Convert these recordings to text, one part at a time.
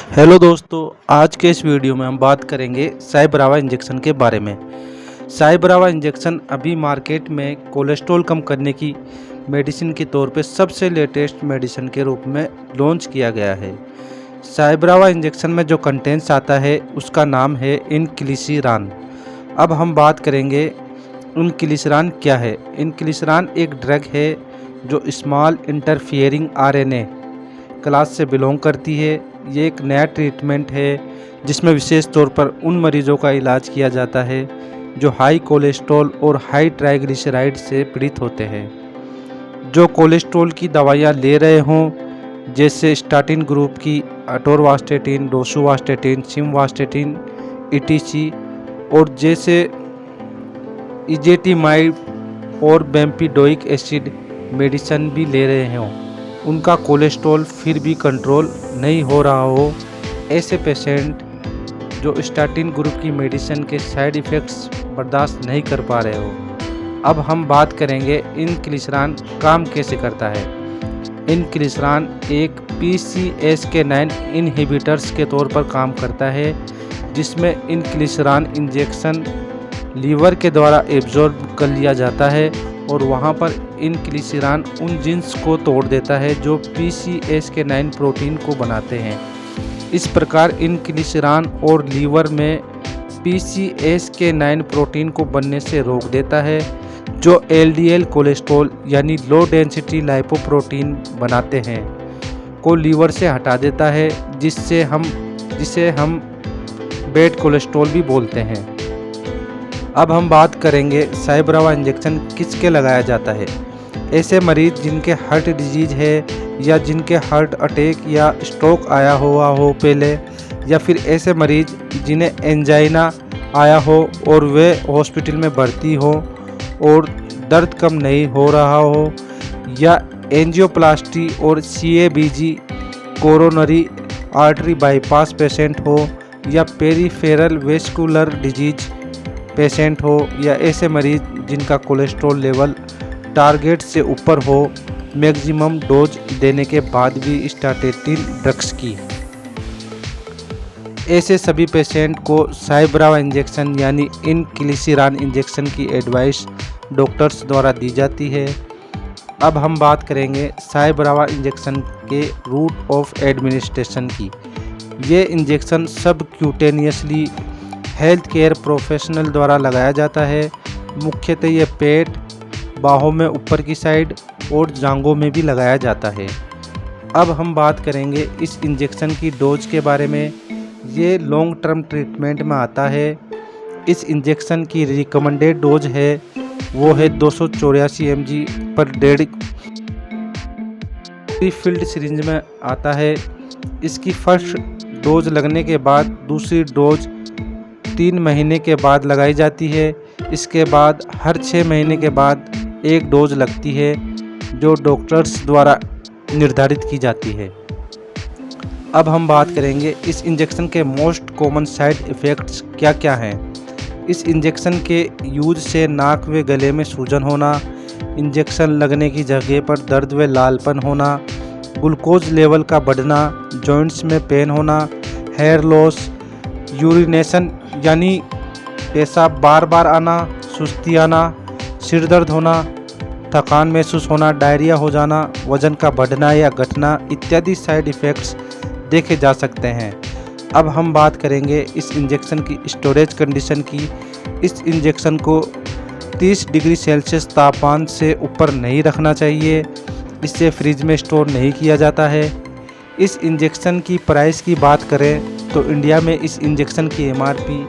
Hello दोस्तों, आज के इस वीडियो में हम बात करेंगे साइब्रावा इंजेक्शन के बारे में। साइब्रावा इंजेक्शन अभी मार्केट में कोलेस्ट्रॉल कम करने की मेडिसिन के तौर पे सबसे लेटेस्ट मेडिसिन के रूप में लॉन्च किया गया है। साइब्रावा इंजेक्शन में जो कंटेंट्स आता है उसका नाम है इनक्लिसिरान। अब हम बात करेंगे इनक्लिसिरान क्या है। इनक्लिसिरान एक ड्रग है जो स्मॉल इंटरफियरिंग आरएनए क्लास से बिलोंग करती है। ये एक नया ट्रीटमेंट है जिसमें विशेष तौर पर उन मरीजों का इलाज किया जाता है जो हाई कोलेस्ट्रॉल और हाई ट्राइग्लिसराइड से पीड़ित होते हैं। जो कोलेस्ट्रॉल की दवाइयाँ ले रहे हों, जैसे स्टाटिन ग्रुप की अटोरवास्टेटिन, रोसुवास्टेटिन, सिमवास्टेटिन, ईटीसी और जैसे इजेटिमाइड और बेम्पिडोइक एसिड मेडिसिन भी ले रहे हों, उनका कोलेस्ट्रॉल फिर भी कंट्रोल नहीं हो रहा हो, ऐसे पेशेंट जो स्टाटिन ग्रुप की मेडिसिन के साइड इफ़ेक्ट्स बर्दाश्त नहीं कर पा रहे हो। अब हम बात करेंगे इनक्लिसिरान काम कैसे करता है। इनक्लिसिरान एक PCSK9 इनहिबिटर्स के तौर पर काम करता है, जिसमें इनक्लिसिरान इंजेक्शन लीवर के द्वारा एब्जॉर्ब कर लिया जाता है और वहाँ पर इनक्लिसिरान उन जीन्स को तोड़ देता है जो PCSK9 प्रोटीन को बनाते हैं। इस प्रकार इनक्लिसिरान और लीवर में PCSK9 प्रोटीन को बनने से रोक देता है, जो LDL कोलेस्ट्रॉल यानी लो डेंसिटी लाइपोप्रोटीन बनाते हैं को लीवर से हटा देता है, जिसे हम बैड कोलेस्ट्रॉल भी बोलते हैं। अब हम बात करेंगे साइब्रावा इंजेक्शन किसके लगाया जाता है। ऐसे मरीज जिनके हार्ट डिजीज है या जिनके हार्ट अटैक या स्ट्रोक आया हुआ हो पहले, या फिर ऐसे मरीज जिन्हें एंजाइना आया हो और वे हॉस्पिटल में भर्ती हो और दर्द कम नहीं हो रहा हो, या एंजियोप्लास्टी और CABG coronary artery bypass patient हो, या पेरीफेरल वेस्कुलर डिजीज पेशेंट हो, या ऐसे मरीज जिनका कोलेस्ट्रॉल लेवल टारगेट से ऊपर हो मैक्सिमम डोज देने के बाद भी स्टाटिन ड्रग्स की। ऐसे सभी पेशेंट को साइब्रावा इंजेक्शन यानी इनक्लिसिरान इंजेक्शन की एडवाइस डॉक्टर्स द्वारा दी जाती है। अब हम बात करेंगे साइब्रावा इंजेक्शन के रूट ऑफ एडमिनिस्ट्रेशन की। ये इंजेक्शन सब क्यूटेनियसली हेल्थ केयर प्रोफेशनल द्वारा लगाया जाता है। मुख्यतः ये पेट, बाहों में ऊपर की साइड और जांघों में भी लगाया जाता है। अब हम बात करेंगे इस इंजेक्शन की डोज के बारे में। ये लॉन्ग टर्म ट्रीटमेंट में आता है। इस इंजेक्शन की रिकमेंडेड डोज है वो है 284 mg पर डेढ़ फील्ड सिरिंज में आता है। इसकी फर्स्ट डोज लगने के बाद दूसरी डोज 3 महीने के बाद लगाई जाती है। इसके बाद हर 6 महीने के बाद एक डोज लगती है जो डॉक्टर्स द्वारा निर्धारित की जाती है। अब हम बात करेंगे इस इंजेक्शन के मोस्ट कॉमन साइड इफ़ेक्ट्स क्या क्या हैं। इस इंजेक्शन के यूज से नाक व गले में सूजन होना, इंजेक्शन लगने की जगह पर दर्द व लालपन होना, ग्लूकोज लेवल का बढ़ना, जॉइंट्स में पेन होना, हेयर लॉस, यूरिनेशन यानी पेशाब बार बार आना, सुस्ती आना, सिर दर्द होना, थकान महसूस होना, डायरिया हो जाना, वजन का बढ़ना या घटना इत्यादि साइड इफ़ेक्ट्स देखे जा सकते हैं। अब हम बात करेंगे इस इंजेक्शन की स्टोरेज कंडीशन की। इस इंजेक्शन को 30 डिग्री सेल्सियस तापमान से ऊपर नहीं रखना चाहिए। इसे फ्रिज में स्टोर नहीं किया जाता है। इस इंजेक्शन की प्राइस की बात करें तो इंडिया में इस इंजेक्शन की MRP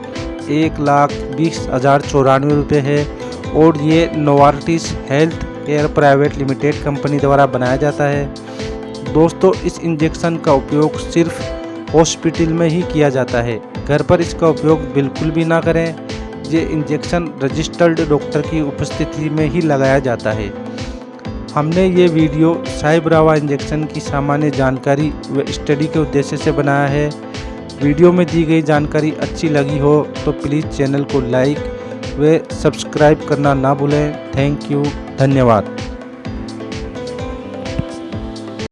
1,20,094 रुपये है और ये Novartis health care private limited company द्वारा बनाया जाता है। दोस्तों, इस इंजेक्शन का उपयोग सिर्फ हॉस्पिटल में ही किया जाता है। घर पर इसका उपयोग बिल्कुल भी ना करें। ये इंजेक्शन रजिस्टर्ड डॉक्टर की उपस्थिति में ही लगाया जाता है। हमने ये वीडियो साइब्रावा इंजेक्शन की सामान्य जानकारी व स्टडी के उद्देश्य से बनाया है। वीडियो में दी गई जानकारी अच्छी लगी हो तो प्लीज़ चैनल को लाइक व सब्सक्राइब करना ना भूलें। थैंक यू, धन्यवाद।